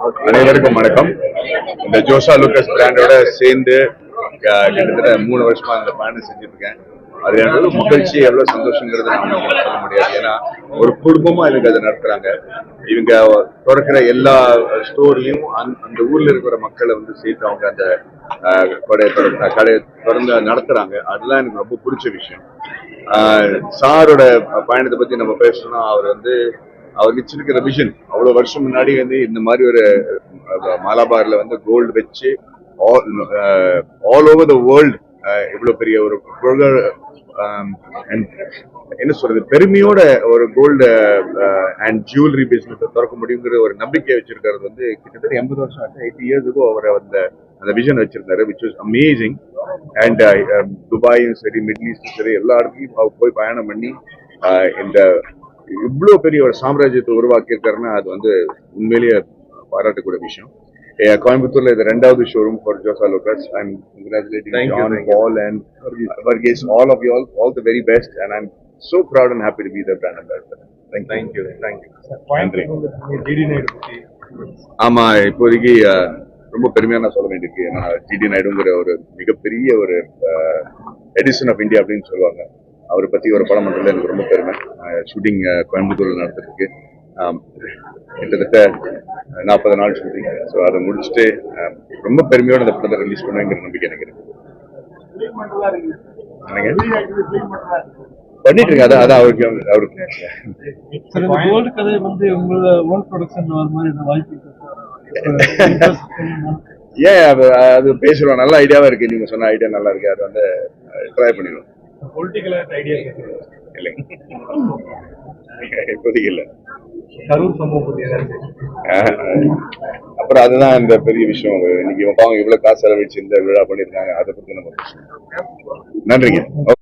அனைவருக்கும் வணக்கம். இந்த ஜோசா லூக்கஸ் பிராண்டோட சேர்ந்து கிட்டத்தட்ட 3 வருஷமா இந்த பயணம் செஞ்சுட்டு இருக்கேன். அது எவ்வளவு மகிழ்ச்சி, எவ்வளவு சந்தோஷங்கிறது நம்ம சொல்ல முடியாது. ஏன்னா ஒரு குடும்பமா எனக்கு அதை நடத்துறாங்க. இவங்க திறக்கிற எல்லா ஸ்டோர்லயும் அந்த ஊர்ல இருக்கிற மக்களை வந்து சேர்த்து அவங்க அந்த கடையை திறந்து நடத்துறாங்க. அதெல்லாம் எனக்கு ரொம்ப பிடிச்ச விஷயம். சாரோட பயணத்தை பத்தி நம்ம பேசணும்னா அவர் வச்சிருக்கிற விஷன் அவ்வளவு வருஷம் முன்னாடி வந்து இந்த மாதிரி ஒரு மலபார்ல வந்து கோல்டு வச்சு ஆல் ஓவர் த வேர்ல்டு இவ்வளவு பெரிய ஒரு என்ன சொல்றது பெருமையோட ஒரு கோல்டு அண்ட் ஜுவல்லரி பிசினஸ் திறக்க முடியுங்கிற ஒரு நம்பிக்கை வச்சிருக்கிறது வந்து கிட்டத்தட்ட 80 வருஷம் ஆச்சு. 80 இயர்ஸுக்கு அவர் அந்த விஷன் வச்சிருந்தாரு, விச் வாஸ் அமேசிங். அண்ட் துபாயும் சரி, மிடில் ஈஸ்டும் சரி, எல்லா இடத்துலையும் அவர் போய் பயணம் பண்ணி இந்த இவ்வளவு பெரிய ஒரு சாம்ராஜ்யத்தை உருவாக்கி இருக்காருன்னா அது வந்து உண்மையிலேயே பாராட்டக்கூடிய விஷயம். கோயம்புத்தூர்ல இது 2வது showroom for JoSAA Lucas. I'm congratulating John, Paul and Varghese, all of you all the very best, and I'm so proud and happy to be the brand ambassador. Thank you. ஆமா, இப்போதைக்கு ரொம்ப பெருமையா நான் சொல்ல வேண்டியிருக்கு. ஏன்னா ஜிடி நாயுடுங்கிற ஒரு மிகப்பெரிய ஒரு எடிசன் ஆஃப் இந்தியா அப்படின்னு சொல்லுவாங்க. அவரை பத்தி ஒரு படம் பண்றதுல எனக்கு ரொம்ப பெருமை. ஷூட்டிங் கோயம்புத்தூர்ல நடத்திருக்கு. கிட்டத்தட்ட 40 நாள் ஷூட்டிங். ஸோ அதை முடிச்சுட்டு ரொம்ப பெருமையோட அந்த படத்தை ரிலீஸ் பண்ணுவேங்கிற நம்பிக்கை எனக்கு இருக்கு. பண்ணிட்டு இருக்கு. அதான் அவருக்கு ஏன் அது பேசுறோம். நல்ல ஐடியாவா இருக்கு. நீங்க சொன்ன ஐடியா நல்லா இருக்கு. அது வந்து ட்ரை பண்ணிடுவோம். இல்லைங்க, இப்போதைக்கு இல்லை. அப்புறம் அதுதான் இந்த பெரிய விஷயம். இன்னைக்கு இவ்வளவு காசு செலவழிச்சு இந்த விழா பண்ணிருக்காங்க. அதை பத்தி நம்ம நன்றிங்க.